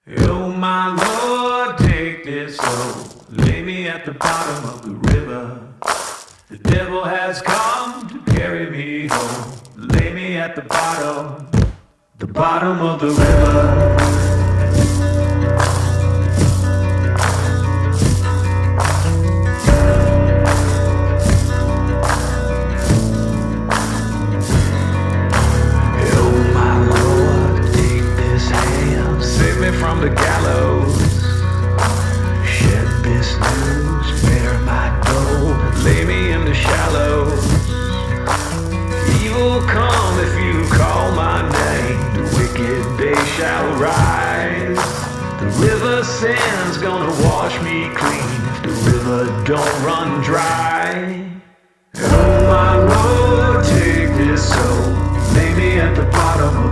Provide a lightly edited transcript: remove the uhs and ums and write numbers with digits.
Oh my Lord, take this soul, lay me at the bottom of the river. The devil has come to carry me home, lay me at the bottom of the river. From the gallows, shed this news, bear my dough, lay me in the shallows. Evil come if you call my name, the wicked day shall rise. The river sand's gonna wash me clean if the river don't run dry. Oh my Lord, take this soul, lay me at the bottom of